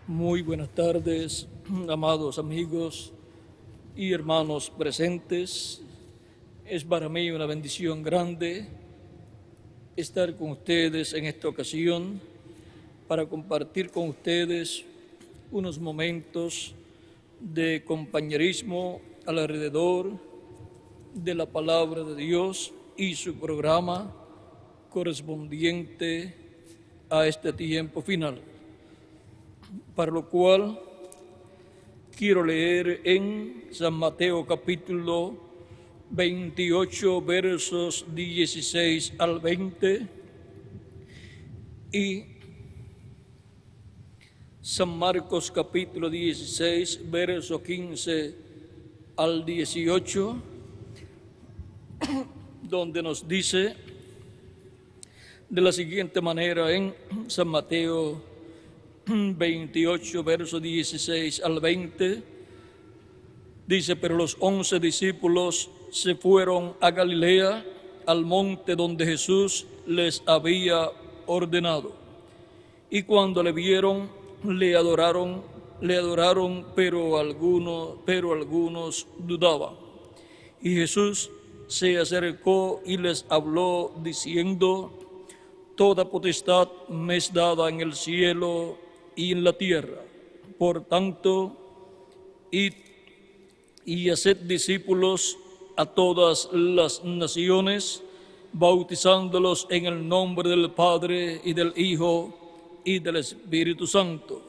Muy buenas tardes, amados amigos y hermanos presentes. Es para mí una bendición grande estar con ustedes en esta ocasión para compartir con ustedes unos momentos de compañerismo alrededor de la palabra de Dios y su programa correspondiente a este tiempo final. Para lo cual quiero leer en San Mateo capítulo 28 versos 16 al 20 y San Marcos capítulo 16 verso 15 al 18, donde nos dice de la siguiente manera en San Mateo 28, verso 16 al 20, dice: pero los 11 discípulos se fueron a Galilea, al monte donde Jesús les había ordenado. Y cuando le vieron, le adoraron, pero algunos dudaban. Y Jesús se acercó y les habló diciendo: toda potestad me es dada en el cielo y en la tierra. Por tanto, id y haced discípulos a todas las naciones, bautizándolos en el nombre del Padre y del Hijo y del Espíritu Santo,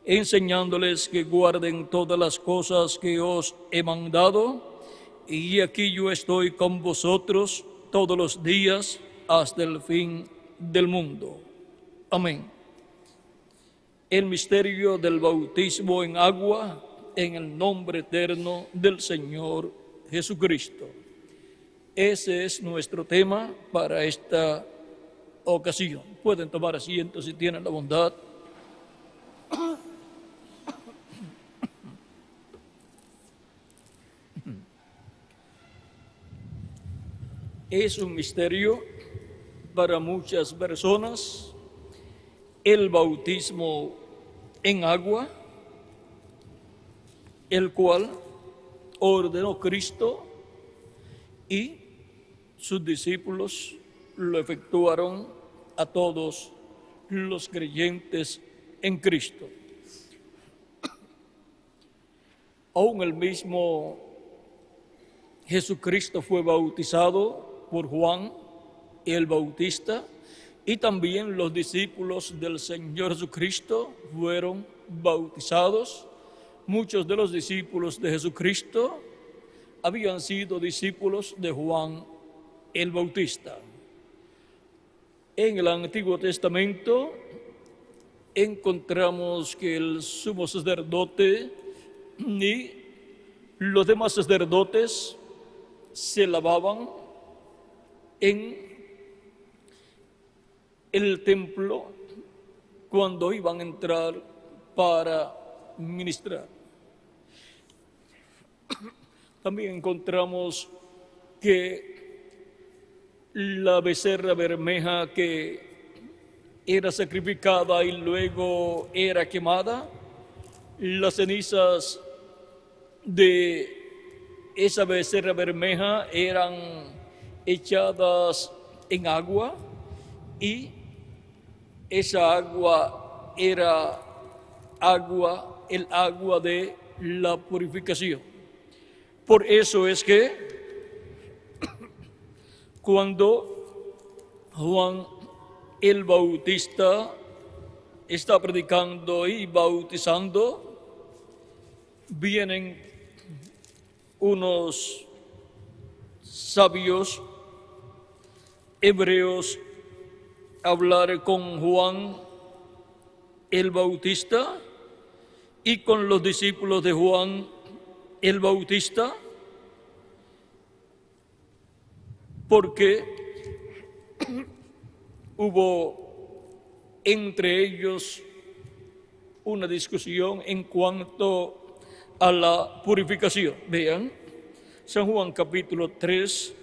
enseñándoles que guarden todas las cosas que os he mandado, y aquí yo estoy con vosotros todos los días hasta el fin del mundo. Amén. El misterio del bautismo en agua, en el nombre eterno del Señor Jesucristo. Ese es nuestro tema para esta ocasión. Pueden tomar asiento si tienen la bondad. Es un misterio para muchas personas el bautismo en agua, el cual ordenó Cristo y sus discípulos lo efectuaron a todos los creyentes en Cristo. Aún el mismo Jesucristo fue bautizado por Juan el Bautista, y también los discípulos del Señor Jesucristo fueron bautizados. Muchos de los discípulos de Jesucristo habían sido discípulos de Juan el Bautista. En el Antiguo Testamento encontramos que el sumo sacerdote y los demás sacerdotes se lavaban en el templo cuando iban a entrar para ministrar. También encontramos que la becerra bermeja que era sacrificada y luego era quemada, las cenizas de esa becerra bermeja eran echadas en agua, y esa agua era el agua de la purificación. Por eso es que cuando Juan el Bautista está predicando y bautizando, vienen unos sabios hebreos hablar con Juan el Bautista y con los discípulos de Juan el Bautista, porque hubo entre ellos una discusión en cuanto a la purificación. Vean, San Juan capítulo 3,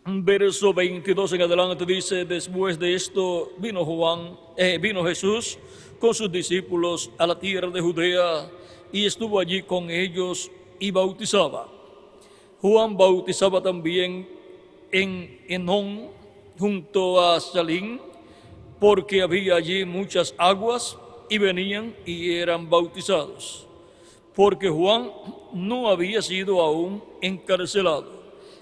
Verso 22 en adelante dice: después de esto vino Jesús con sus discípulos a la tierra de Judea y estuvo allí con ellos y bautizaba. Juan bautizaba también en Enón junto a Salim, porque había allí muchas aguas, y venían y eran bautizados, porque Juan no había sido aún encarcelado.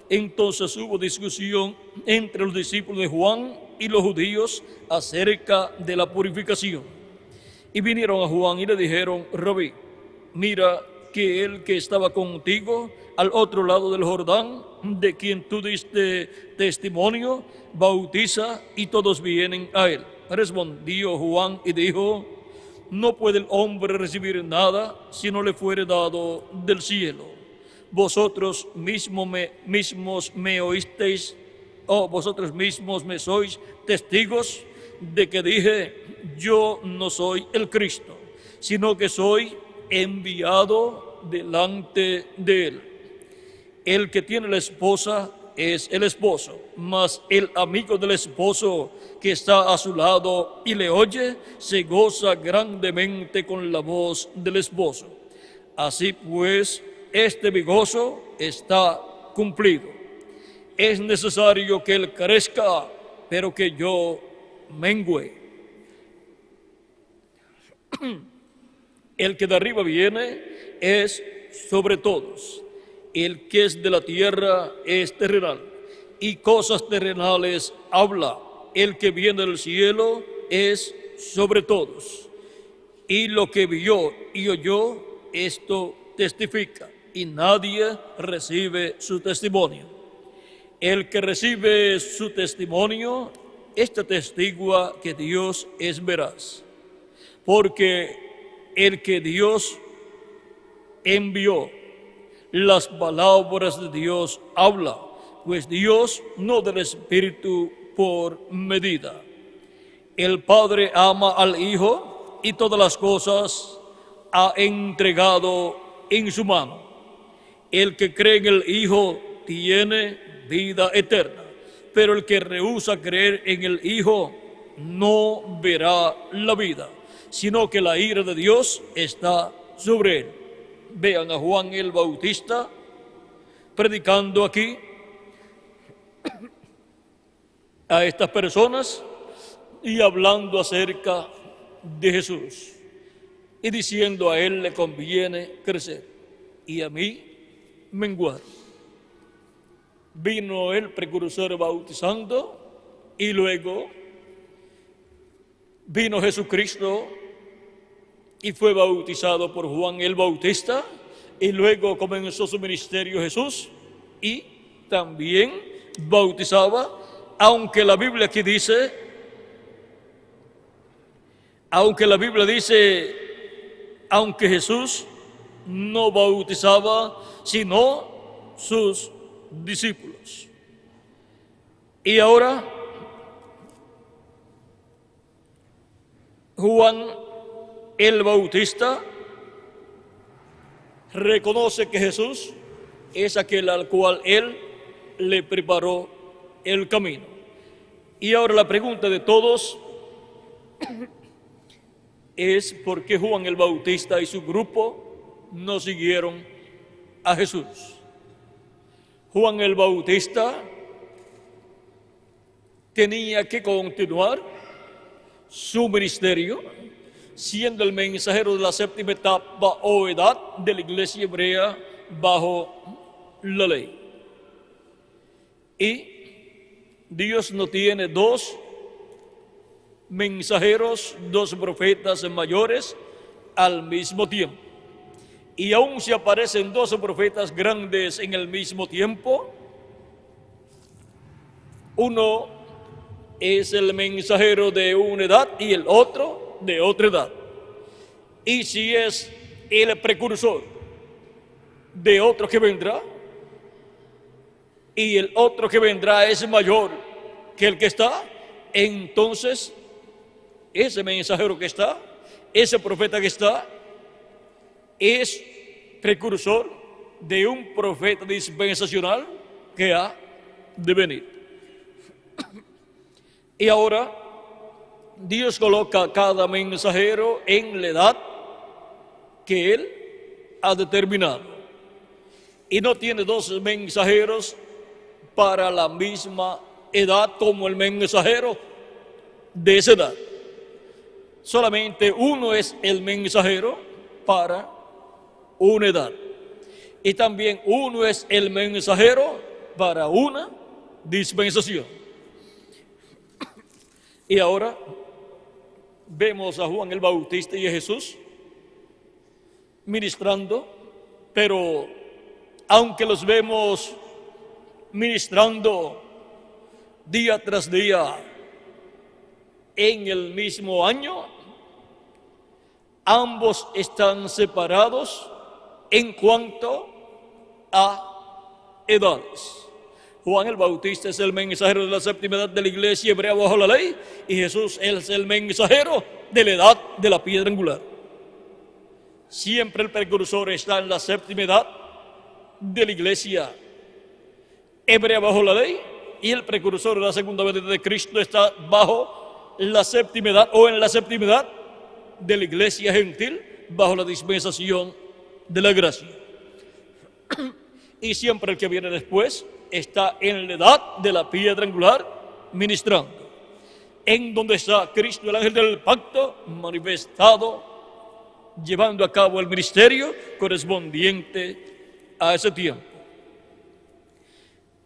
Entonces hubo discusión entre los discípulos de Juan y los judíos acerca de la purificación. Y vinieron a Juan y le dijeron: Rabí, mira que el que estaba contigo al otro lado del Jordán, de quien tú diste testimonio, bautiza y todos vienen a él. Respondió Juan y dijo: no puede el hombre recibir nada si no le fuere dado del cielo. Vosotros mismos me oísteis, vosotros mismos me sois testigos de que dije: yo no soy el Cristo, sino que soy enviado delante de él. El que tiene la esposa es el esposo, mas el amigo del esposo que está a su lado y le oye, se goza grandemente con la voz del esposo. Así pues, este mi gozo está cumplido. Es necesario que él crezca, pero que yo mengüe. El que de arriba viene es sobre todos. El que es de la tierra es terrenal, y cosas terrenales habla. El que viene del cielo es sobre todos. Y lo que vio y oyó, esto testifica, y nadie recibe su testimonio. El que recibe su testimonio, este testigua que Dios es veraz. Porque el que Dios envió, las palabras de Dios habla, pues Dios no da el Espíritu por medida. El Padre ama al Hijo y todas las cosas ha entregado en su mano. El que cree en el Hijo tiene vida eterna, pero el que rehúsa creer en el Hijo no verá la vida, sino que la ira de Dios está sobre él. Vean a Juan el Bautista predicando aquí a estas personas y hablando acerca de Jesús y diciendo: a él le conviene crecer y a mí menguar. Vino el precursor bautizando y luego vino Jesucristo y fue bautizado por Juan el Bautista, y luego comenzó su ministerio Jesús y también bautizaba, aunque la Biblia aquí dice, aunque Jesús no bautizaba sino sus discípulos. Y ahora Juan el Bautista reconoce que Jesús es aquel al cual él le preparó el camino. Y ahora la pregunta de todos es: ¿por qué Juan el Bautista y su grupo no siguieron a Jesús? Juan el Bautista tenía que continuar su ministerio, siendo el mensajero de la séptima etapa o edad de la iglesia hebrea bajo la ley. Y Dios no tiene dos mensajeros, dos profetas mayores al mismo tiempo. Y aun si aparecen dos profetas grandes en el mismo tiempo, uno es el mensajero de una edad y el otro de otra edad. Y si es el precursor de otro que vendrá, y el otro que vendrá es mayor que el que está, entonces ese mensajero que está, ese profeta que está, es precursor de un profeta dispensacional que ha de venir. Y ahora Dios coloca a cada mensajero en la edad que Él ha determinado. Y no tiene dos mensajeros para la misma edad como el mensajero de esa edad. Solamente uno es el mensajero para una edad. Y también uno es el mensajero para una dispensación. Y ahora vemos a Juan el Bautista y a Jesús ministrando, pero aunque los vemos ministrando día tras día en el mismo año, ambos están separados en cuanto a edades. Juan el Bautista es el mensajero de la séptima edad de la iglesia hebrea bajo la ley, y Jesús es el mensajero de la edad de la piedra angular. Siempre el precursor está en la séptima edad de la iglesia hebrea bajo la ley, y el precursor de la segunda venida de Cristo está bajo la séptima edad o en la séptima edad de la iglesia gentil bajo la dispensación de la gracia. Y siempre el que viene después está en la edad de la piedra angular ministrando, en donde está Cristo, el ángel del pacto, manifestado, llevando a cabo el ministerio correspondiente a ese tiempo.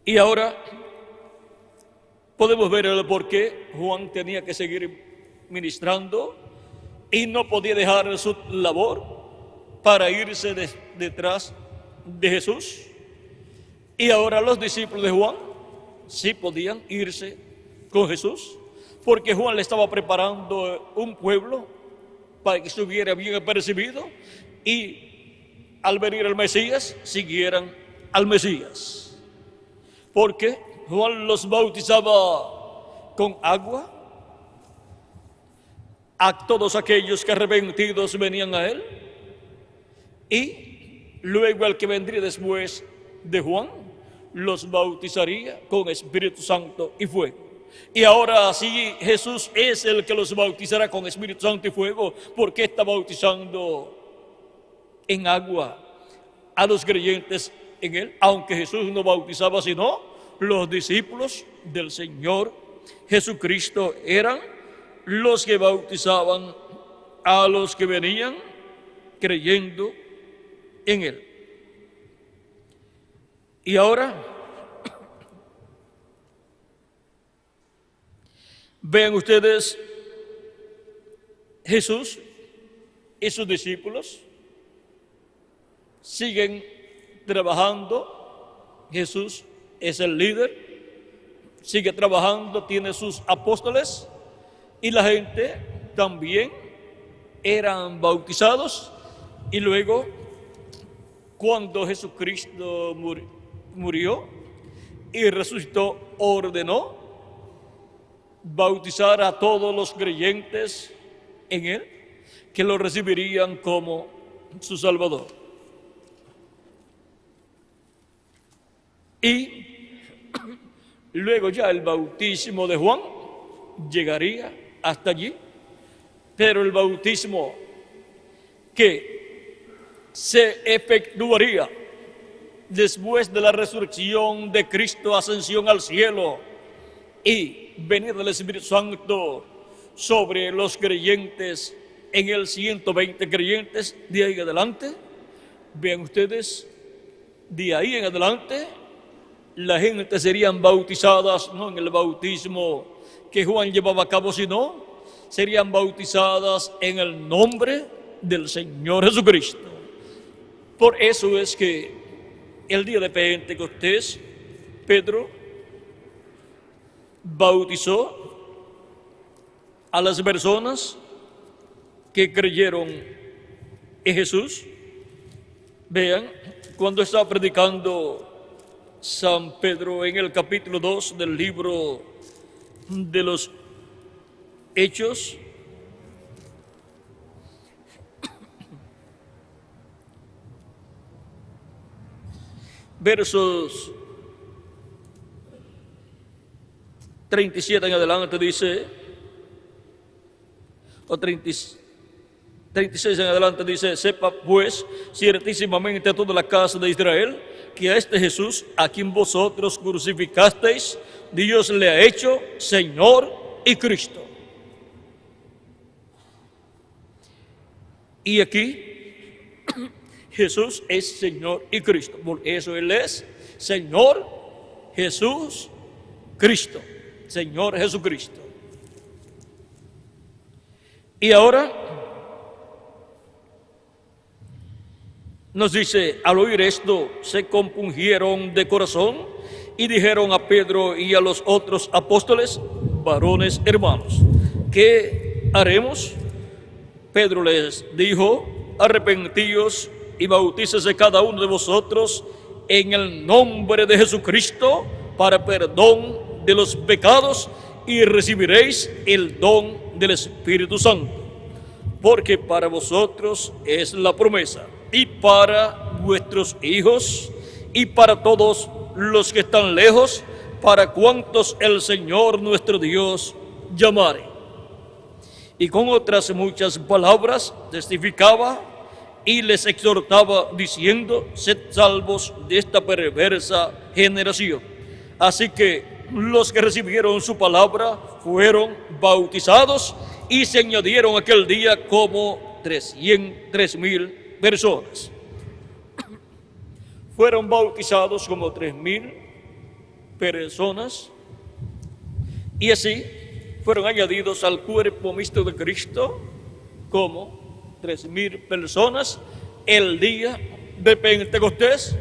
Y ahora podemos ver el por qué Juan tenía que seguir ministrando y no podía dejar su labor para irse detrás de Jesús. Y ahora los discípulos de Juan sí podían irse con Jesús, porque Juan le estaba preparando un pueblo para que estuviera bien apercibido y al venir el Mesías siguieran al Mesías. Porque Juan los bautizaba con agua a todos aquellos que arrepentidos venían a él, y luego el que vendría después de Juan los bautizaría con Espíritu Santo y fuego. Y ahora sí, Jesús es el que los bautizará con Espíritu Santo y fuego, porque está bautizando en agua a los creyentes en él, aunque Jesús no bautizaba sino los discípulos del Señor Jesucristo eran los que bautizaban a los que venían creyendo en él. Y ahora vean ustedes, Jesús y sus discípulos siguen trabajando. Jesús es el líder, sigue trabajando, tiene sus apóstoles, y la gente también eran bautizados. Y luego, cuando Jesucristo murió y resucitó, ordenó bautizar a todos los creyentes en él, que lo recibirían como su Salvador. Y luego ya el bautismo de Juan llegaría hasta allí, pero el bautismo que se efectuaría después de la resurrección de Cristo, ascensión al cielo y venida del Espíritu Santo sobre los creyentes, en el 120 creyentes, de ahí en adelante, vean ustedes, de ahí en adelante, la gente serían bautizadas no en el bautismo que Juan llevaba a cabo, sino serían bautizadas en el nombre del Señor Jesucristo. Por eso es que el día de Pentecostés, Pedro bautizó a las personas que creyeron en Jesús. Vean, cuando estaba predicando San Pedro en el capítulo 2 del libro de los Hechos, versos 37 en adelante dice, o 36 en adelante dice: sepa pues ciertísimamente a toda la casa de Israel que a este Jesús, a quien vosotros crucificasteis, Dios le ha hecho Señor y Cristo. Y aquí Jesús es Señor y Cristo. Por eso Él es Señor Jesús Cristo. Señor Jesucristo. Y ahora nos dice: al oír esto se compungieron de corazón y dijeron a Pedro y a los otros apóstoles: varones hermanos, ¿qué haremos? Pedro les dijo: arrepentíos y bautícese cada uno de vosotros en el nombre de Jesucristo para perdón de los pecados y recibiréis el don del Espíritu Santo, porque para vosotros es la promesa, y para vuestros hijos, y para todos los que están lejos, para cuantos el Señor nuestro Dios llamare. Y con otras muchas palabras testificaba y les exhortaba diciendo: sed salvos de esta perversa generación. Así que los que recibieron su palabra fueron bautizados y se añadieron aquel día como 3,000 personas. Fueron bautizados como 3,000 personas y así fueron añadidos al cuerpo mixto de Cristo como 3,000 personas el día de Pentecostés.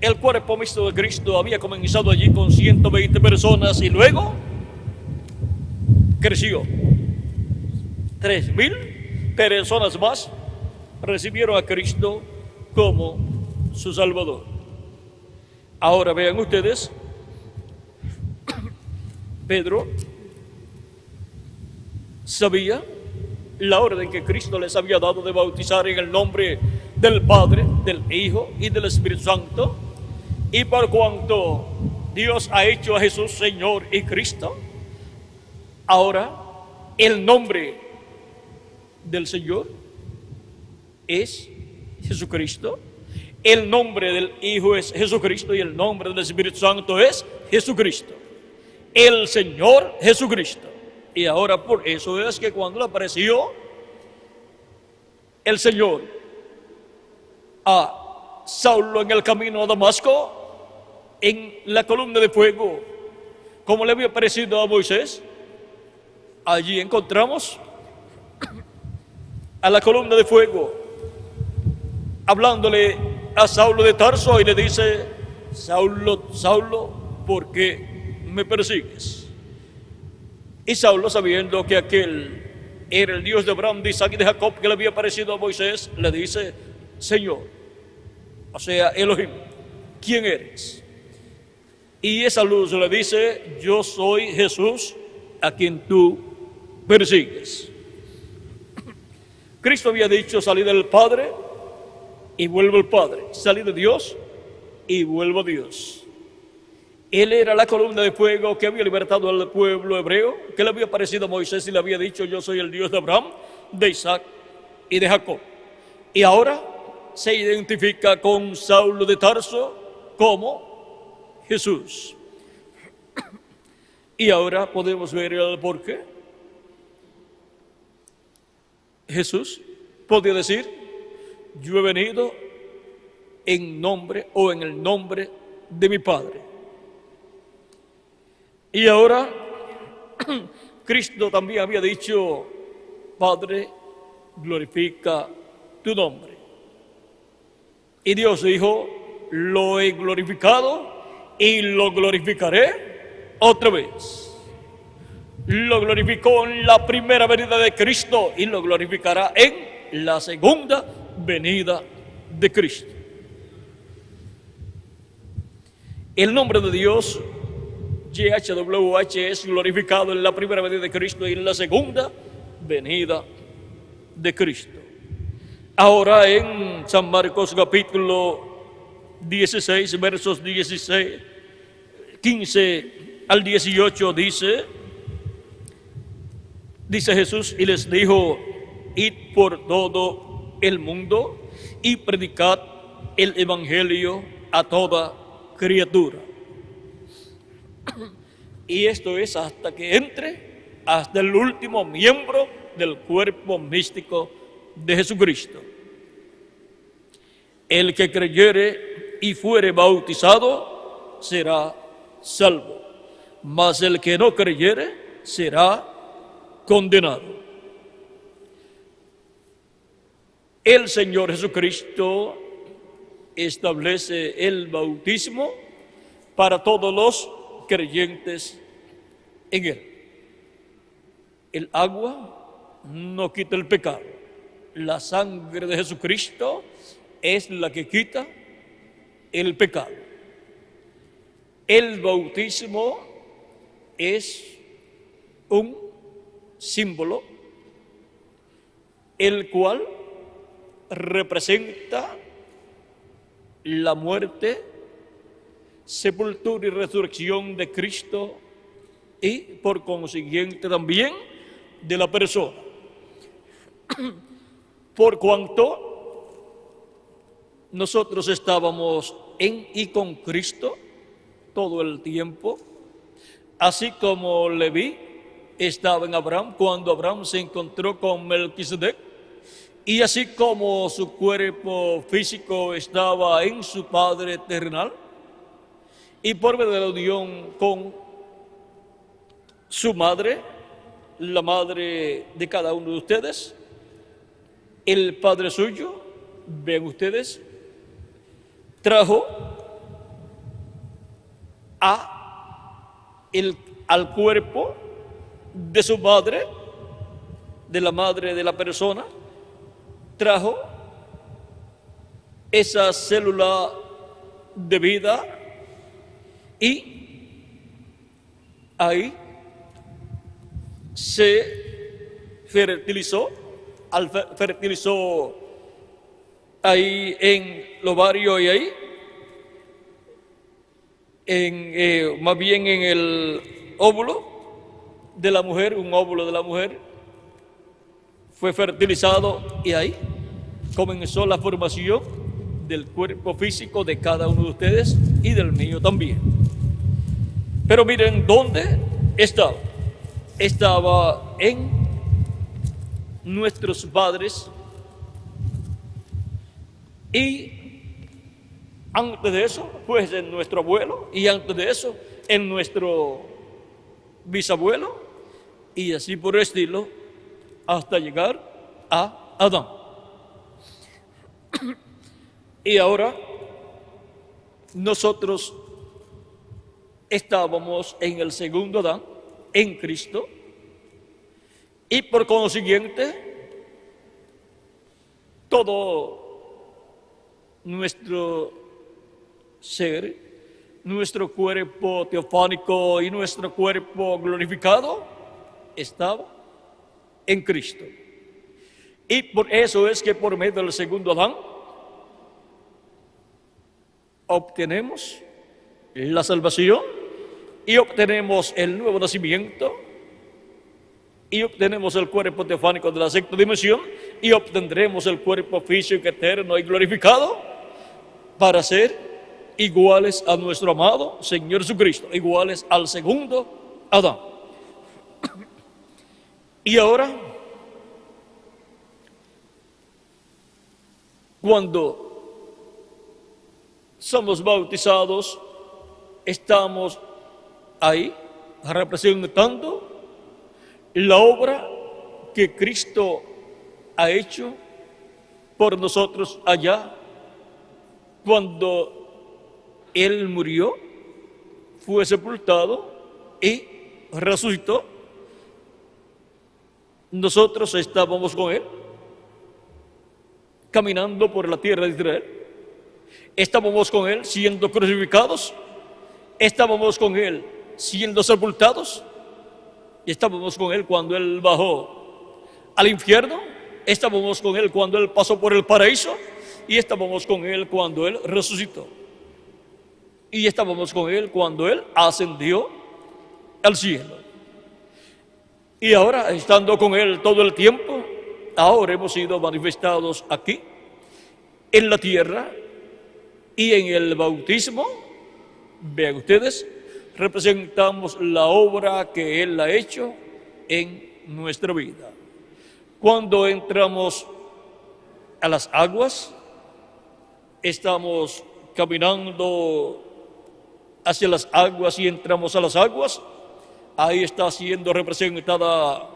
El cuerpo mixto de Cristo había comenzado allí con 120 personas y luego creció. 3,000 personas más recibieron a Cristo como su Salvador. Ahora vean ustedes, Pedro sabía la orden que Cristo les había dado de bautizar en el nombre del Padre, del Hijo y del Espíritu Santo. Y por cuanto Dios ha hecho a Jesús Señor y Cristo, ahora el nombre del Señor es Jesucristo, el nombre del Hijo es Jesucristo y el nombre del Espíritu Santo es Jesucristo, el Señor Jesucristo. Y ahora por eso es que cuando le apareció el Señor a Saulo en el camino a Damasco, en la columna de fuego, como le había aparecido a Moisés, allí encontramos a la columna de fuego hablándole a Saulo de Tarso y le dice: Saulo, Saulo, ¿por qué me persigues? Y Saulo, sabiendo que aquel era el Dios de Abraham, de Isaac y de Jacob, que le había aparecido a Moisés, le dice: Señor, o sea, Elohim, ¿quién eres? Y esa luz le dice: yo soy Jesús a quien tú persigues. Cristo había dicho: salí del Padre y vuelvo al Padre, salí de Dios y vuelvo a Dios. Él era la columna de fuego que había libertado al pueblo hebreo, que le había aparecido a Moisés y le había dicho: yo soy el Dios de Abraham, de Isaac y de Jacob. Y ahora se identifica con Saulo de Tarso como Jesús. Y ahora podemos ver el por qué. Jesús podía decir: yo he venido en nombre o en el nombre de mi Padre. Y ahora Cristo también había dicho: Padre, glorifica tu nombre. Y Dios dijo: lo he glorificado y lo glorificaré otra vez. Lo glorificó en la primera venida de Cristo y lo glorificará en la segunda venida de Cristo. El nombre de Dios, YHWH, es glorificado en la primera venida de Cristo y en la segunda venida de Cristo. Ahora en San Marcos capítulo 16, versos 15 al 18 dice Jesús y les dijo: id por todo el mundo y predicad el evangelio a toda criatura. Y esto es hasta que entre hasta el último miembro del cuerpo místico de Jesucristo. El que creyere y fuere bautizado será salvo, mas el que no creyere será condenado. El Señor Jesucristo establece el bautismo para todos los creyentes en Él. El agua no quita el pecado. La sangre de Jesucristo es la que quita el pecado. El bautismo es un símbolo el cual representa la muerte, sepultura y resurrección de Cristo y por consiguiente también de la persona. Por cuanto nosotros estábamos en y con Cristo todo el tiempo, así como Leví estaba en Abraham cuando Abraham se encontró con Melquisedec, y así como su cuerpo físico estaba en su Padre terrenal, y por medio de la unión con su madre, la madre de cada uno de ustedes, el Padre suyo, ven ustedes, trajo al cuerpo de su madre, de la madre de la persona, trajo esa célula de vida y ahí se fertilizó, fertilizó ahí en el ovario y ahí, más bien en el óvulo de la mujer, un óvulo de la mujer fue fertilizado y ahí comenzó la formación del cuerpo físico de cada uno de ustedes y del mío también. Pero miren dónde estaba. Estaba en nuestros padres y antes de eso, pues en nuestro abuelo, y antes de eso, en nuestro bisabuelo, y así por el estilo, hasta llegar a Adán. Y ahora, nosotros estábamos en el segundo Adán, en Cristo, y por consiguiente, todo nuestro ser, nuestro cuerpo teofánico y nuestro cuerpo glorificado estaba en Cristo. Y por eso es que por medio del segundo Adán obtenemos la salvación y obtenemos el nuevo nacimiento y obtenemos el cuerpo teofánico de la sexta dimensión y obtendremos el cuerpo físico eterno y glorificado para ser iguales a nuestro amado Señor Jesucristo, iguales al segundo Adán. Y ahora, cuando somos bautizados, estamos ahí representando la obra que Cristo ha hecho por nosotros allá cuando Él murió, fue sepultado y resucitó. Nosotros estábamos con Él, caminando por la tierra de Israel. Estábamos con Él siendo crucificados. Estábamos con Él siendo sepultados. Y estábamos con Él cuando Él bajó al infierno. Estábamos con Él cuando Él pasó por el paraíso. Y estábamos con Él cuando Él resucitó. Y estábamos con Él cuando Él ascendió al cielo. Y ahora, estando con Él todo el tiempo, ahora hemos sido manifestados aquí, en la tierra, y en el bautismo, vean ustedes, representamos la obra que Él ha hecho en nuestra vida. Cuando entramos a las aguas, estamos caminando hacia las aguas y entramos a las aguas, ahí está siendo representada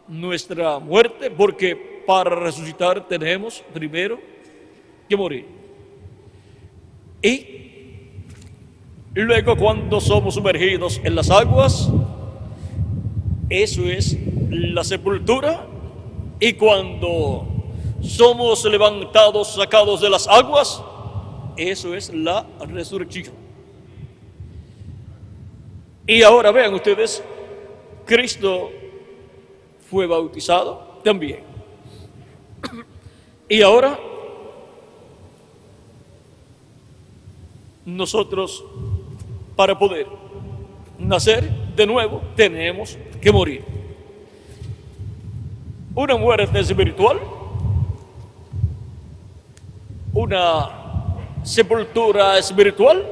nuestra muerte, porque para resucitar tenemos primero que morir. Y luego, cuando somos sumergidos en las aguas, eso es la sepultura. Y cuando somos levantados, sacados de las aguas, eso es la resurrección. Y ahora vean ustedes, Cristo fue bautizado también. Y ahora nosotros, para poder nacer de nuevo, tenemos que morir. Una muerte espiritual, una sepultura espiritual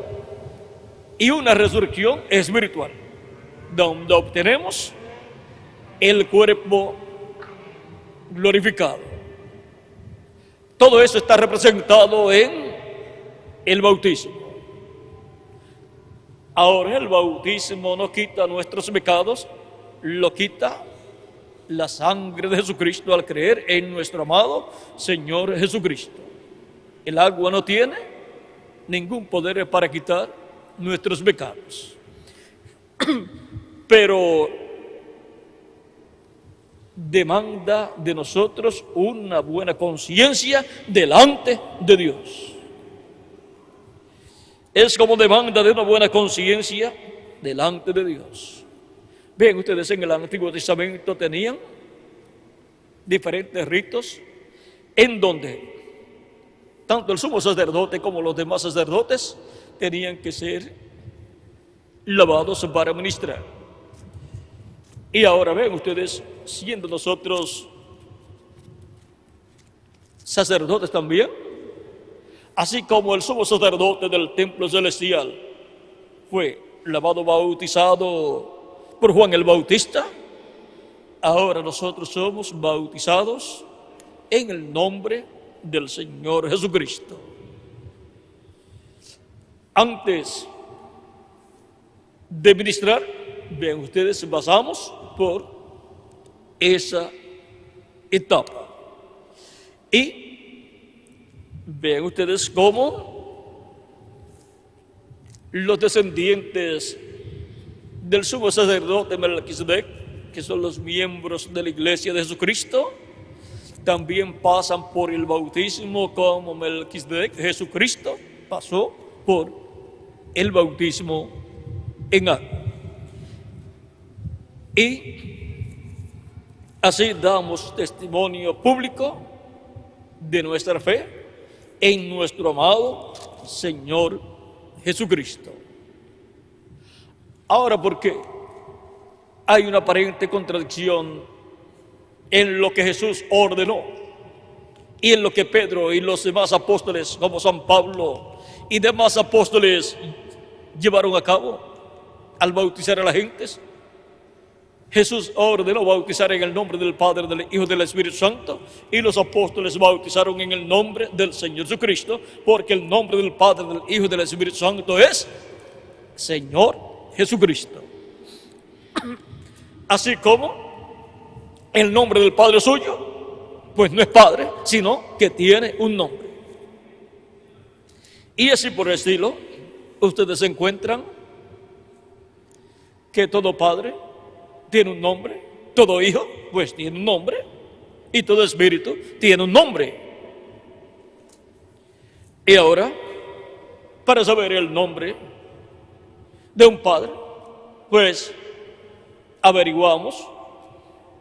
y una resurrección espiritual, donde obtenemos el cuerpo glorificado. Todo eso está representado en el bautismo. Ahora, el bautismo no quita nuestros pecados, lo quita la sangre de Jesucristo al creer en nuestro amado Señor Jesucristo. El agua no tiene ningún poder para quitar nuestros pecados. Pero demanda de nosotros una buena conciencia delante de Dios. Es como demanda de una buena conciencia delante de Dios. Ven ustedes, en el Antiguo Testamento tenían diferentes ritos en donde tanto el sumo sacerdote como los demás sacerdotes tenían que ser lavados para ministrar. Y ahora ven ustedes, siendo nosotros sacerdotes también, así como el sumo sacerdote del templo celestial fue lavado, bautizado por Juan el Bautista, ahora nosotros somos bautizados en el nombre del Señor Jesucristo. Antes de ministrar, vean ustedes, pasamos por esa etapa. Y vean ustedes cómo los descendientes del sumo sacerdote Melquisedec, que son los miembros de la iglesia de Jesucristo, también pasan por el bautismo como Melquisedec. Jesucristo pasó por el bautismo en agua. Y así damos testimonio público de nuestra fe en nuestro amado Señor Jesucristo. Ahora, ¿por qué hay una aparente contradicción en lo que Jesús ordenó y en lo que Pedro y los demás apóstoles, como San Pablo y demás apóstoles, llevaron a cabo al bautizar a las gentes? Jesús ordenó bautizar en el nombre del Padre, del Hijo y del Espíritu Santo, y los apóstoles bautizaron en el nombre del Señor Jesucristo, porque el nombre del Padre, del Hijo y del Espíritu Santo es Señor Jesucristo. Así como el nombre del Padre suyo, pues no es Padre, sino que tiene un nombre. Y así por el estilo, ustedes encuentran que todo Padre tiene un nombre, todo hijo pues tiene un nombre, y todo espíritu tiene un nombre. Y ahora, para saber el nombre de un padre, pues averiguamos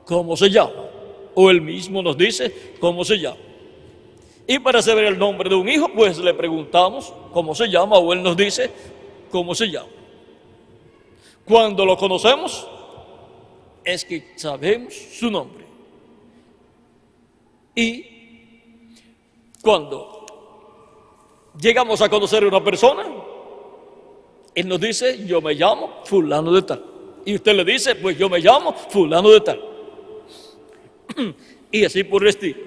cómo se llama, o él mismo nos dice cómo se llama. Y para saber el nombre de un hijo, pues le preguntamos cómo se llama, o él nos dice cómo se llama. Cuando lo conocemos, es que sabemos su nombre. Y cuando llegamos a conocer a una persona, él nos dice, yo me llamo fulano de tal. Y usted le dice, pues yo me llamo fulano de tal. Y así por el estilo.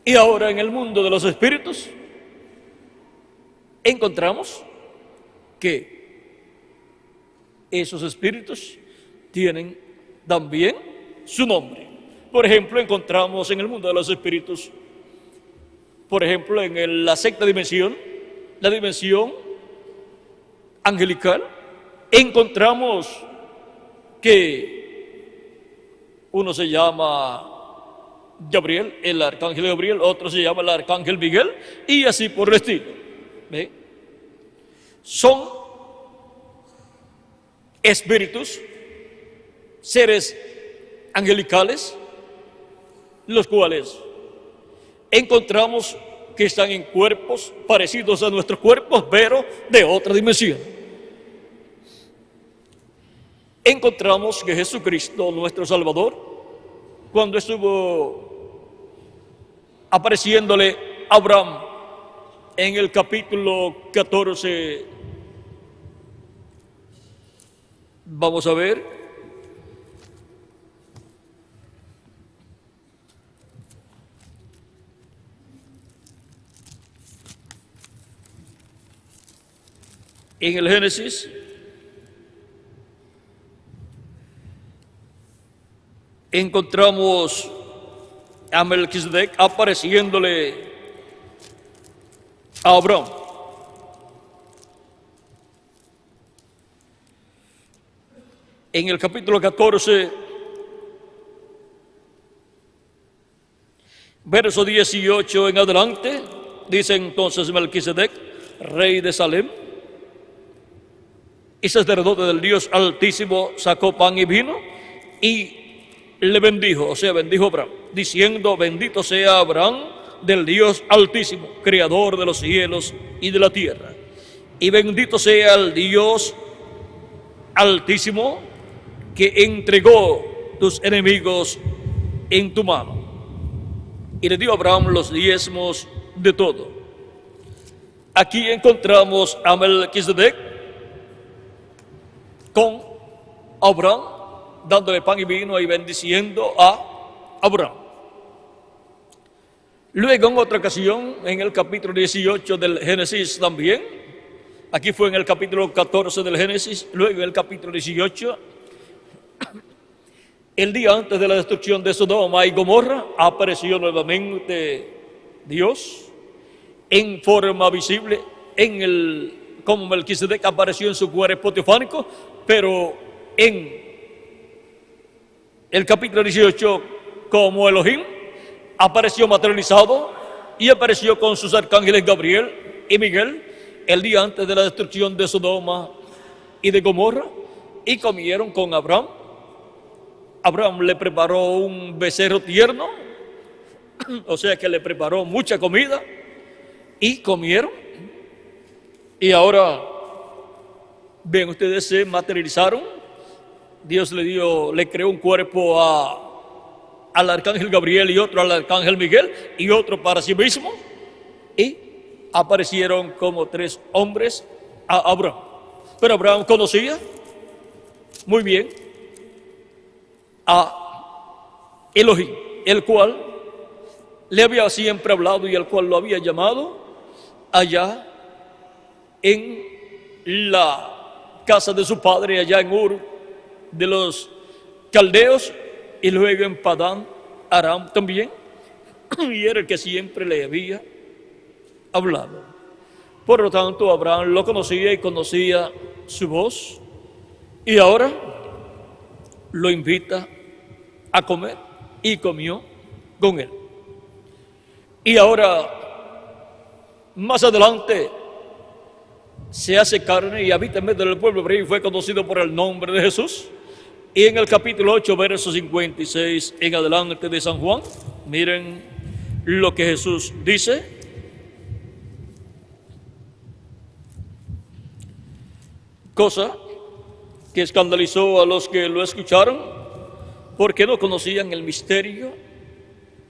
Y ahora en el mundo de los espíritus, encontramos que esos espíritus tienen también su nombre. Por ejemplo, encontramos en el mundo de los espíritus, por ejemplo, en la sexta dimensión, la dimensión angelical, encontramos que uno se llama Gabriel, el arcángel Gabriel, otro se llama el arcángel Miguel, y así por el estilo. ¿Ve? Son espíritus, seres angelicales, los cuales encontramos que están en cuerpos parecidos a nuestros cuerpos, pero de otra dimensión. Encontramos que Jesucristo, nuestro Salvador, cuando estuvo apareciéndole a Abraham en el capítulo 14, vamos a ver, en el Génesis, encontramos a Melquisedec apareciéndole a Abraham. En el capítulo 14, verso 18 en adelante, dice entonces Melquisedec, rey de Salem y sacerdote del Dios Altísimo, sacó pan y vino y le bendijo, o sea, bendijo a Abraham, diciendo, bendito sea Abraham del Dios Altísimo, creador de los cielos y de la tierra. Y bendito sea el Dios Altísimo que entregó tus enemigos en tu mano. Y le dio a Abraham los diezmos de todo. Aquí encontramos a Melquisedec con Abraham, dándole pan y vino y bendiciendo a Abraham. Luego, en otra ocasión, en el capítulo 18 del Génesis también, aquí fue en el capítulo 14 del Génesis, luego en el capítulo 18, el día antes de la destrucción de Sodoma y Gomorra, apareció nuevamente Dios en forma visible, como Melquisedec apareció en su cuerpo teofánico, pero en el capítulo 18, como Elohim, apareció materializado y apareció con sus arcángeles Gabriel y Miguel el día antes de la destrucción de Sodoma y de Gomorra, y comieron con Abraham. Abraham le preparó un becerro tierno, o sea que le preparó mucha comida, y comieron. Y ahora, ven ustedes, se materializaron. Dios le creó un cuerpo al arcángel Gabriel y otro al arcángel Miguel y otro para sí mismo, y aparecieron como tres hombres a Abraham. Pero Abraham conocía muy bien a Elohim, el cual le había siempre hablado y el cual lo había llamado allá en la casa de su padre, allá en Ur de los caldeos, y luego en Padán Aram también, y era el que siempre le había hablado. Por lo tanto, Abraham lo conocía y conocía su voz, y ahora lo invita a comer, y comió con él. Y ahora, más adelante, se hace carne y habita en medio del pueblo hebreo y fue conocido por el nombre de Jesús. Y en el capítulo 8, verso 56 en adelante de San Juan, miren lo que Jesús dice. Cosa que escandalizó a los que lo escucharon, porque no conocían el misterio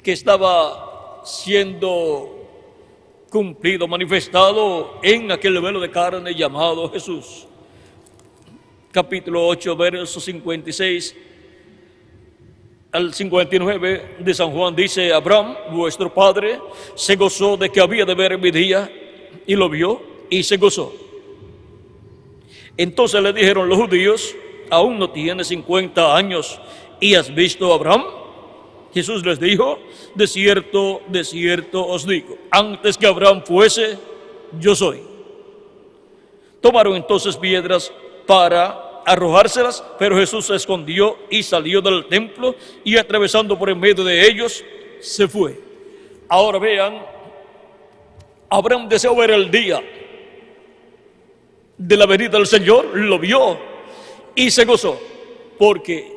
que estaba siendo cumplido, manifestado en aquel velo de carne llamado Jesús. Capítulo 8, versos 56 al 59 de San Juan dice: Abraham, vuestro padre, se gozó de que había de ver mi día, y lo vio y se gozó. Entonces le dijeron los judíos: ¿aún no tienes 50 años y has visto a Abraham? Jesús les dijo: de cierto os digo, antes que Abraham fuese, yo soy. Tomaron entonces piedras para arrojárselas, pero Jesús se escondió y salió del templo, y atravesando por en medio de ellos, se fue. Ahora vean, Abraham deseó ver el día de la venida del Señor, lo vio y se gozó, porque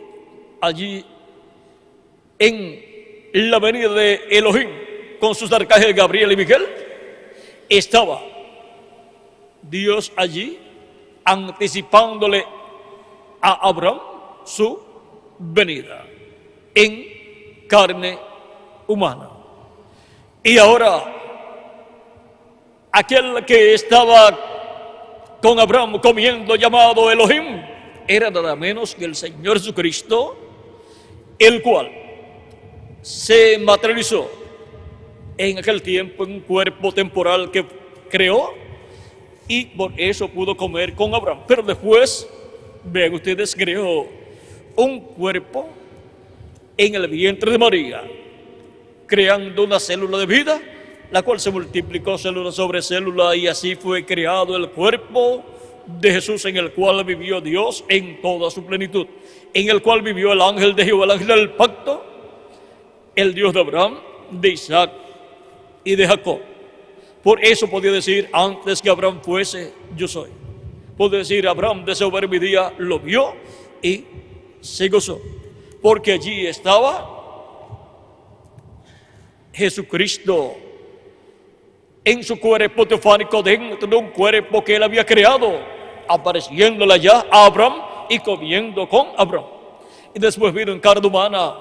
allí en la venida de Elohim con sus arcángeles Gabriel y Miguel estaba Dios allí anticipándole a Abraham su venida en carne humana. Y ahora aquel que estaba con Abraham comiendo, llamado Elohim, era nada menos que el Señor Jesucristo, el cual se materializó en aquel tiempo en un cuerpo temporal que creó, y por eso pudo comer con Abraham. Pero después, vean ustedes, creó un cuerpo en el vientre de María, creando una célula de vida, la cual se multiplicó célula sobre célula, y así fue creado el cuerpo de Jesús, en el cual vivió Dios en toda su plenitud, en el cual vivió el ángel de Jehová, el ángel del pacto, el Dios de Abraham, de Isaac y de Jacob. Por eso podía decir: antes que Abraham fuese, yo soy. Podía decir: Abraham deseó ver mi día, lo vio y se gozó, porque allí estaba Jesucristo en su cuerpo teofánico, dentro de un cuerpo que él había creado, apareciéndole allá a Abraham y comiendo con Abraham. Y después vino en carne humana,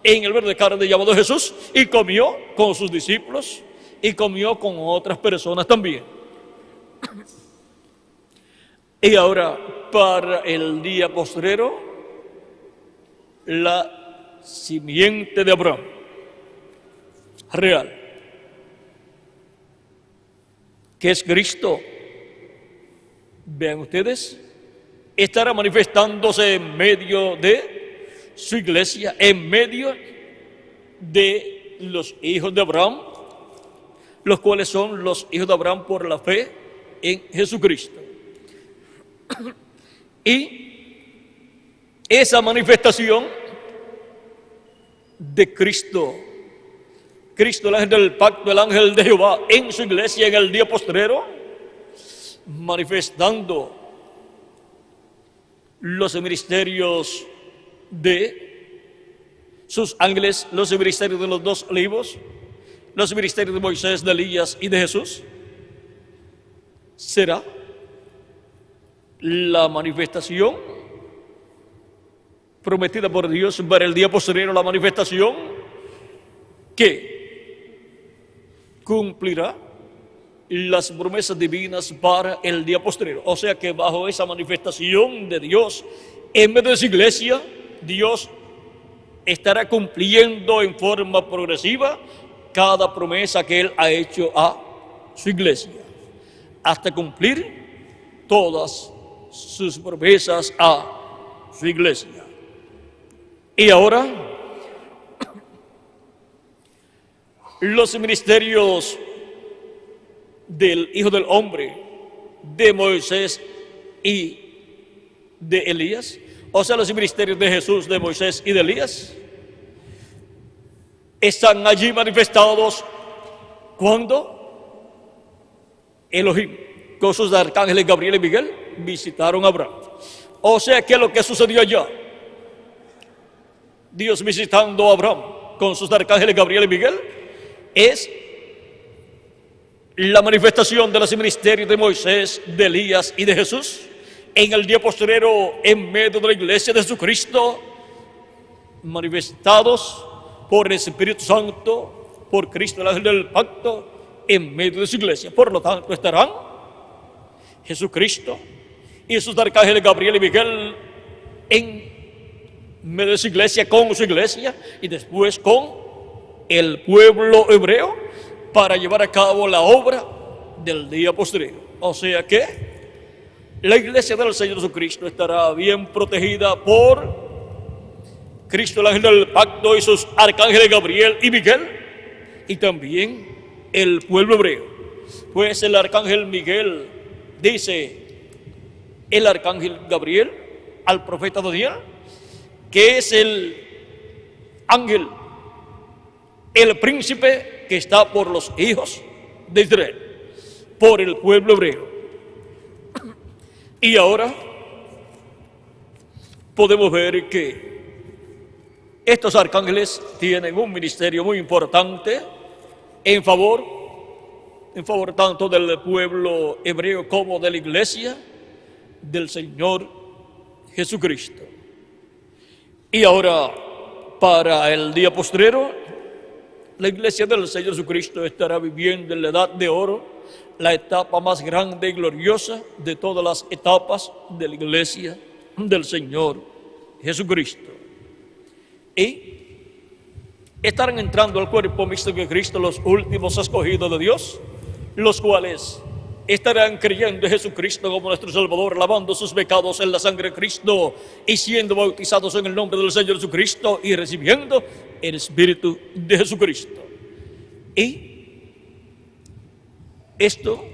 en el verde carne llamado Jesús, y comió con sus discípulos y comió con otras personas también. Y ahora, para el día postrero, la simiente de Abraham real, que es Cristo, vean ustedes, estará manifestándose en medio de su iglesia, en medio de los hijos de Abraham, los cuales son los hijos de Abraham por la fe en Jesucristo. Y esa manifestación de Cristo, el ángel del pacto, el ángel de Jehová, en su iglesia en el día postrero, manifestando los ministerios de sus ángeles, los ministerios de los dos olivos, los ministerios de Moisés, de Elías y de Jesús, será la manifestación prometida por Dios para el día posterior, la manifestación que cumplirá las promesas divinas para el día posterior. O sea que bajo esa manifestación de Dios en medio de su iglesia, Dios estará cumpliendo en forma progresiva cada promesa que Él ha hecho a su iglesia, hasta cumplir todas sus promesas a su iglesia. Y ahora, los ministerios del Hijo del Hombre, de Moisés y de Elías, o sea, los ministerios de Jesús, de Moisés y de Elías, están allí manifestados cuando Elohim, con sus arcángeles Gabriel y Miguel, visitaron a Abraham. O sea que lo que sucedió allá, Dios visitando a Abraham con sus arcángeles Gabriel y Miguel, es la manifestación de los ministerios de Moisés, de Elías y de Jesús en el día postrero en medio de la iglesia de Jesucristo, manifestados por el Espíritu Santo, por Cristo el ángel del pacto, en medio de su iglesia. Por lo tanto, estarán Jesucristo y sus arcángeles Gabriel y Miguel en medio de su iglesia, con su iglesia, y después con el pueblo hebreo, para llevar a cabo la obra del día postrero. O sea que la iglesia del Señor Jesucristo estará bien protegida por Cristo el ángel del pacto y sus arcángeles Gabriel y Miguel, y también el pueblo hebreo. Pues el arcángel Miguel dice el arcángel Gabriel al profeta Daniel que es el ángel, el príncipe que está por los hijos de Israel, por el pueblo hebreo. Y ahora podemos ver que estos arcángeles tienen un ministerio muy importante en favor tanto del pueblo hebreo como de la iglesia del Señor Jesucristo. Y ahora, para el día postrero, la iglesia del Señor Jesucristo estará viviendo en la edad de oro, la etapa más grande y gloriosa de todas las etapas de la iglesia del Señor Jesucristo. Y estarán entrando al cuerpo místico de Cristo los últimos escogidos de Dios, los cuales estarán creyendo en Jesucristo como nuestro Salvador, lavando sus pecados en la sangre de Cristo y siendo bautizados en el nombre del Señor Jesucristo y recibiendo el Espíritu de Jesucristo. Y esto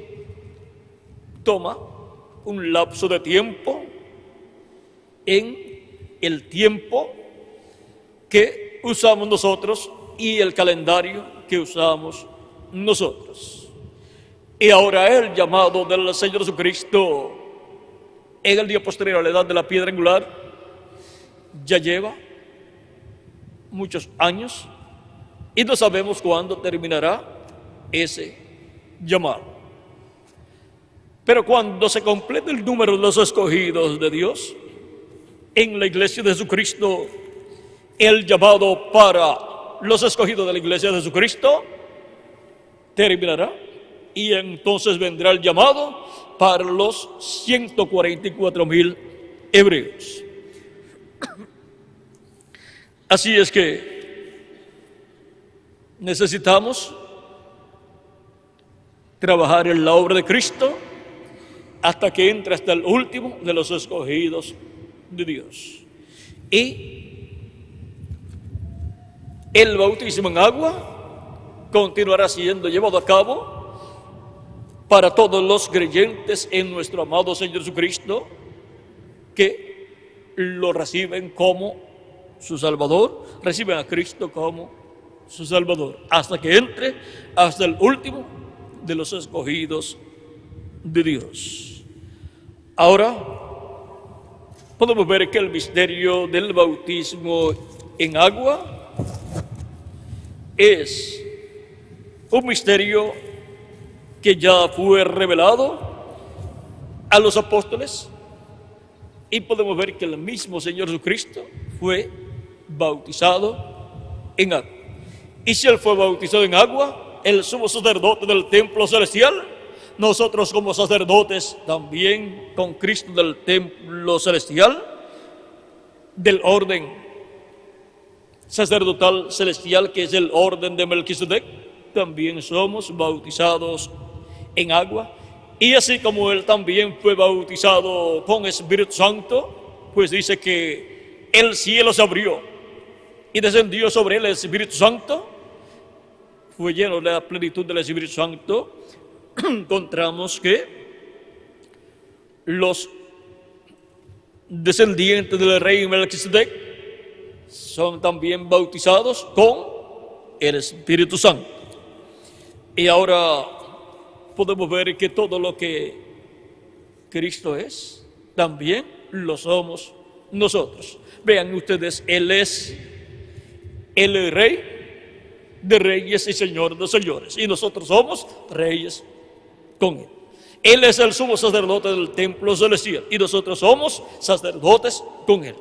toma un lapso de tiempo en el tiempo que usamos nosotros y el calendario que usamos nosotros. Y ahora el llamado del Señor Jesucristo en el día posterior a la edad de la piedra angular ya lleva muchos años y no sabemos cuándo terminará ese llamado. Pero cuando se complete el número de los escogidos de Dios en la iglesia de Jesucristo, el llamado para los escogidos de la iglesia de Jesucristo terminará. Y entonces vendrá el llamado para los 144,000 hebreos. Así es que necesitamos trabajar en la obra de Cristo hasta que entre hasta el último de los escogidos de Dios. Y el bautismo en agua continuará siendo llevado a cabo para todos los creyentes en nuestro amado Señor Jesucristo, que lo reciben como su Salvador, reciben a Cristo como su Salvador, hasta que entre hasta el último de los escogidos de Dios. Ahora podemos ver que el misterio del bautismo en agua es un misterio que ya fue revelado a los apóstoles, y podemos ver que el mismo Señor Jesucristo fue bautizado en agua. Y si Él fue bautizado en agua, el sumo sacerdote del templo celestial, nosotros como sacerdotes también con Cristo del templo celestial, del orden sacerdotal celestial que es el orden de Melquisedec, también somos bautizados en agua. Y así como Él también fue bautizado con Espíritu Santo, pues dice que el cielo se abrió y descendió sobre Él el Espíritu Santo, fue lleno de la plenitud del Espíritu Santo. Encontramos que los descendientes del rey Melquisedec son también bautizados con el Espíritu Santo. Y ahora podemos ver que todo lo que Cristo es, también lo somos nosotros. Vean ustedes, Él es el Rey de reyes y Señor de señores, y nosotros somos reyes con Él. Él es el sumo sacerdote del templo celestial y nosotros somos sacerdotes con Él.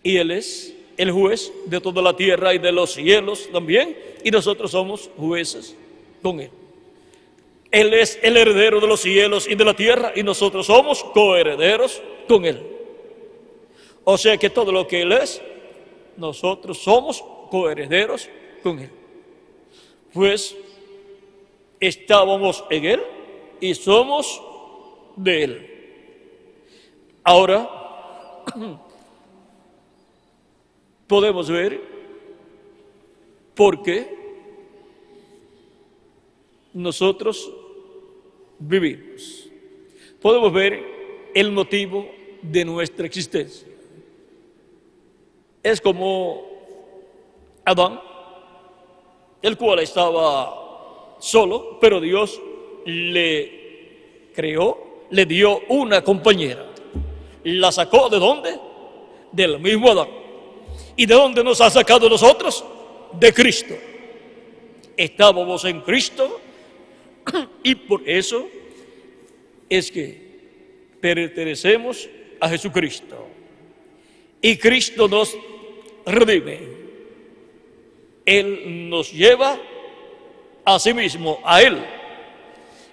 Y Él es el juez de toda la tierra y de los cielos también, y nosotros somos jueces con Él. Él es el heredero de los cielos y de la tierra y nosotros somos coherederos con Él. O sea que todo lo que Él es, nosotros somos coherederos con Él. Pues estábamos en Él y somos de Él. Ahora podemos ver por qué nosotros vivimos. Podemos ver el motivo de nuestra existencia. Es como Adán, el cual estaba solo, pero Dios le creó, le dio una compañera. ¿La sacó de dónde? Del mismo Adán. ¿Y de dónde nos ha sacado nosotros? De Cristo. Estábamos en Cristo y por eso es que pertenecemos a Jesucristo. Y Cristo nos redime. Él nos lleva a sí mismo, a Él,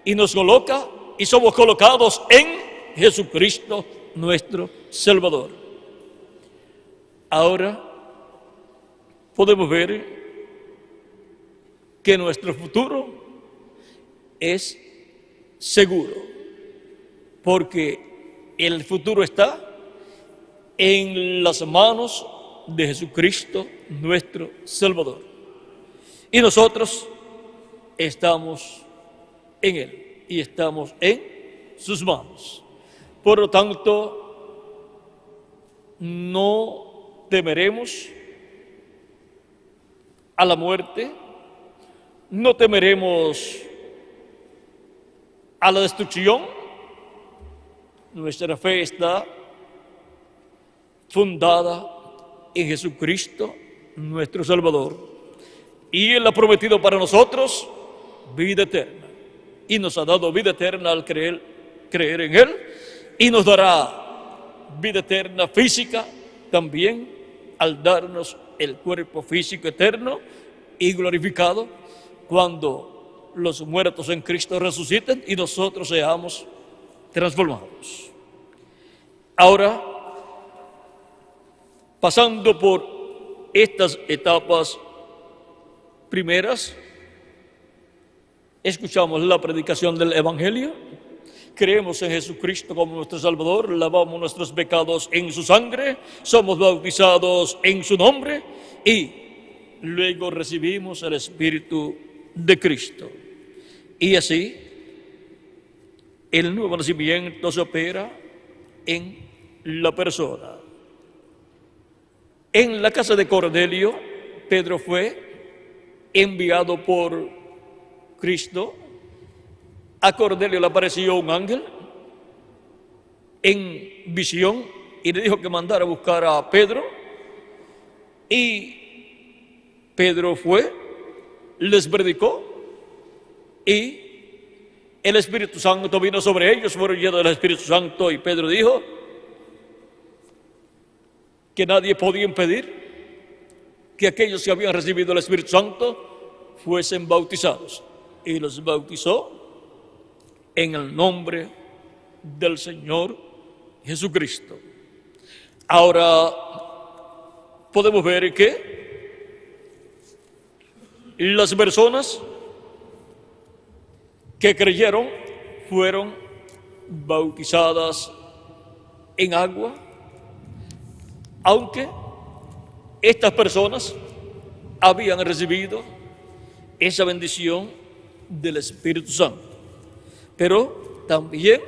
y nos coloca y somos colocados en Jesucristo, nuestro Salvador. Ahora podemos ver que nuestro futuro es seguro, porque el futuro está en las manos de Jesucristo, nuestro Salvador. Y nosotros estamos en Él y estamos en sus manos. Por lo tanto, no temeremos a la muerte, no temeremos a la destrucción. Nuestra fe está fundada en Jesucristo, nuestro Salvador. Y Él ha prometido para nosotros vida eterna. Y nos ha dado vida eterna al creer en Él. Y nos dará vida eterna física también al darnos el cuerpo físico eterno y glorificado cuando los muertos en Cristo resuciten y nosotros seamos transformados. Ahora, pasando por estas etapas primeras, escuchamos la predicación del Evangelio, creemos en Jesucristo como nuestro Salvador, lavamos nuestros pecados en su sangre, somos bautizados en su nombre y luego recibimos el Espíritu de Cristo. Y así, el nuevo nacimiento se opera en la persona. En la casa de Cornelio, Pedro fue enviado por Cristo. A Cornelio le apareció un ángel en visión y le dijo que mandara a buscar a Pedro. Y Pedro fue, les predicó y el Espíritu Santo vino sobre ellos, fueron llenos del Espíritu Santo y Pedro dijo que nadie podía impedir que aquellos que habían recibido el Espíritu Santo fuesen bautizados. Y los bautizó en el nombre del Señor Jesucristo. Ahora podemos ver que las personas que creyeron fueron bautizadas en agua, aunque estas personas habían recibido esa bendición del Espíritu Santo, pero también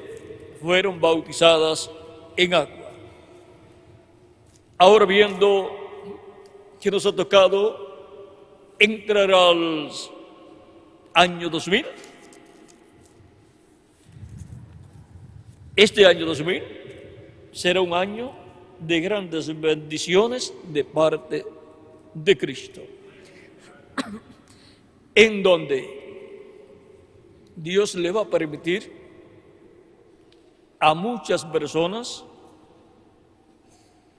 fueron bautizadas en agua. Ahora, viendo que nos ha tocado entrar al año 2000, este año 2000 será un año de grandes bendiciones de parte de Cristo, en donde Dios le va a permitir a muchas personas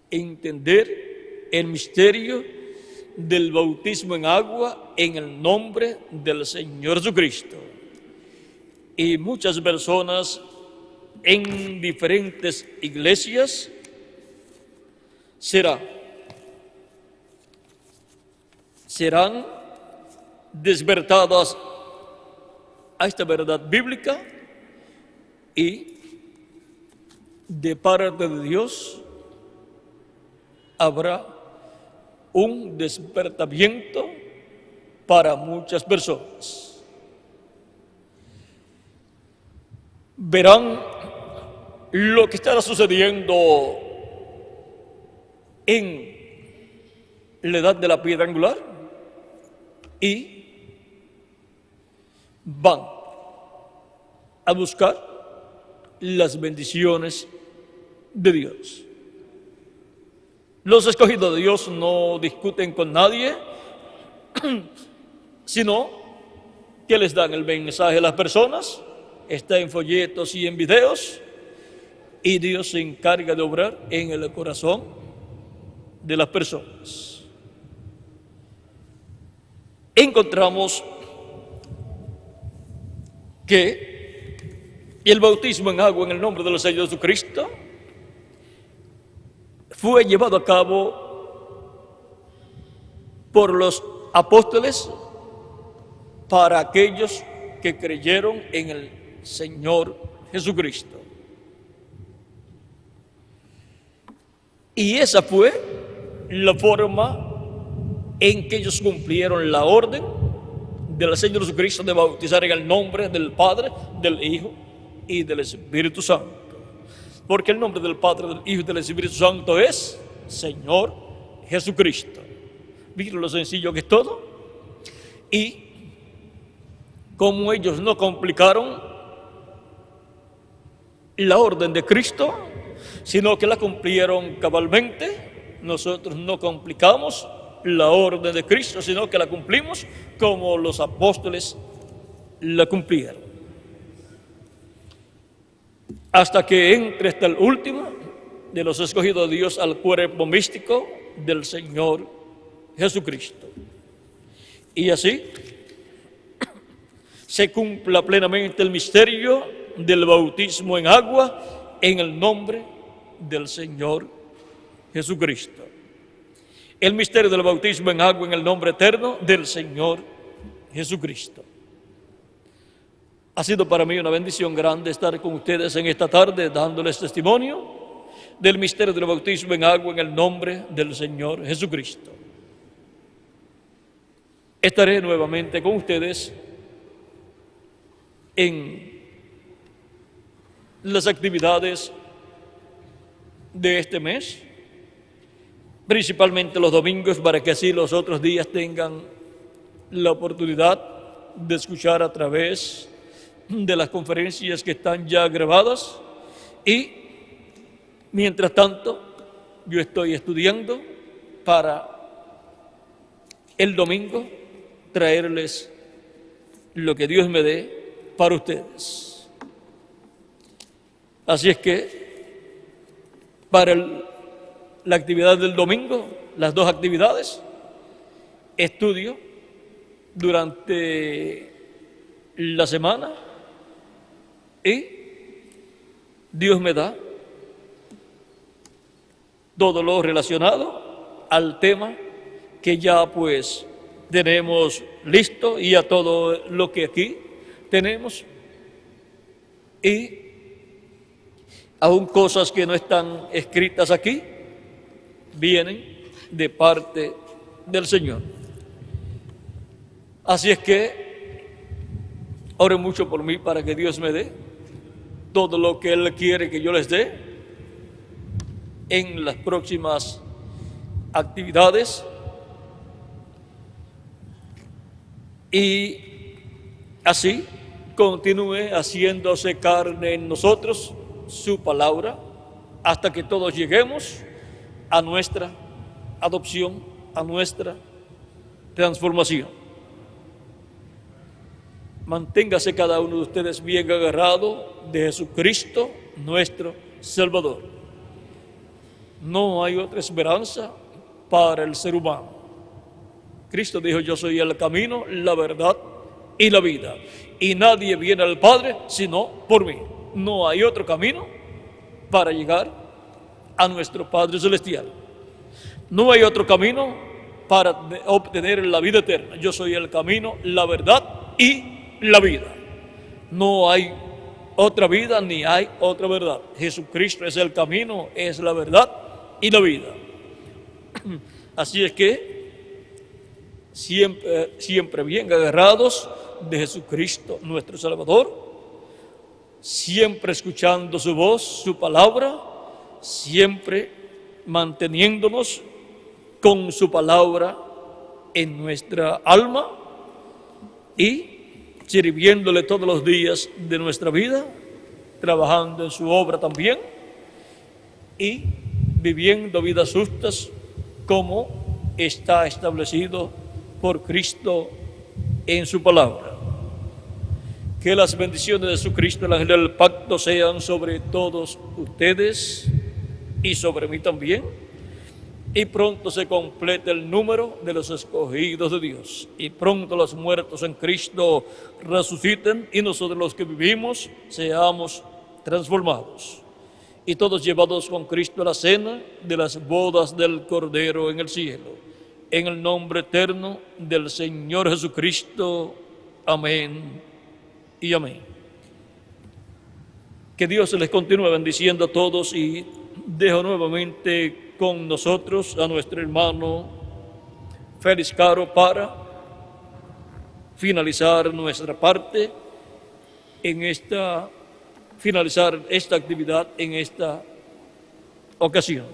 entender el misterio del bautismo en agua en el nombre del Señor Jesucristo. Y muchas personas en diferentes iglesias serán despertadas a esta verdad bíblica y de parte de Dios habrá un despertamiento para muchas personas. Verán lo que estará sucediendo en la edad de la piedra angular y van a buscar las bendiciones de Dios. Los escogidos de Dios no discuten con nadie, sino que les dan el mensaje a las personas, está en folletos y en videos, y Dios se encarga de obrar en el corazón de las personas. Encontramos que el bautismo en agua en el nombre del Señor Jesucristo fue llevado a cabo por los apóstoles para aquellos que creyeron en el Señor Jesucristo. Y esa fue la forma en que ellos cumplieron la orden del Señor Jesucristo de bautizar en el nombre del Padre, del Hijo y del Espíritu Santo. Porque el nombre del Padre, del Hijo y del Espíritu Santo es Señor Jesucristo. ¿Vieron lo sencillo que es todo? Y como ellos no complicaron la orden de Cristo, sino que la cumplieron cabalmente, nosotros no complicamos la orden de Cristo, sino que la cumplimos como los apóstoles la cumplieron. Hasta que entre hasta el último de los escogidos de Dios al cuerpo místico del Señor Jesucristo. Y así se cumpla plenamente el misterio del bautismo en agua en el nombre del Señor Jesucristo. El misterio del bautismo en agua en el nombre eterno del Señor Jesucristo. Ha sido para mí una bendición grande estar con ustedes en esta tarde dándoles testimonio del misterio del bautismo en agua en el nombre del Señor Jesucristo. Estaré nuevamente con ustedes en las actividades de este mes, principalmente los domingos, para que así los otros días tengan la oportunidad de escuchar a través de las conferencias que están ya grabadas. Y mientras tanto yo estoy estudiando para el domingo traerles lo que Dios me dé para ustedes. Así es que para la actividad del domingo, las dos actividades, estudio durante la semana y Dios me da todo lo relacionado al tema que ya pues tenemos listo y a todo lo que aquí tenemos, y aún cosas que no están escritas aquí vienen de parte del Señor. Así es que oren mucho por mí para que Dios me dé todo lo que Él quiere que yo les dé en las próximas actividades, y así continúe haciéndose carne en nosotros su palabra hasta que todos lleguemos a nuestra adopción, a nuestra transformación. Manténgase cada uno de ustedes bien agarrado de Jesucristo, nuestro Salvador. No hay otra esperanza para el ser humano. Cristo dijo: yo soy el camino, la verdad y la vida, y nadie viene al Padre sino por mí. No hay otro camino para llegar a nuestro Padre Celestial. No hay otro camino para obtener la vida eterna. Yo soy el camino, la verdad y la vida. No hay otra vida ni hay otra verdad. Jesucristo es el camino, es la verdad y la vida. Así es que siempre bien agarrados de Jesucristo, nuestro Salvador, siempre escuchando su voz, su palabra, siempre manteniéndonos con su palabra en nuestra alma y sirviéndole todos los días de nuestra vida, trabajando en su obra también y viviendo vidas justas como está establecido por Cristo en su palabra. Que las bendiciones de Jesucristo, el ángel del pacto, sean sobre todos ustedes y sobre mí también, y pronto se complete el número de los escogidos de Dios, y pronto los muertos en Cristo resuciten, y nosotros los que vivimos seamos transformados, y todos llevados con Cristo a la cena de las bodas del Cordero en el cielo. En el nombre eterno del Señor Jesucristo. Amén y amén. Que Dios les continúe bendiciendo a todos, y dejo nuevamente con nosotros a nuestro hermano Félix Caro para finalizar nuestra parte finalizar esta actividad en esta ocasión.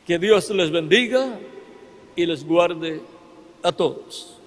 Que Dios les bendiga y les guarde a todos.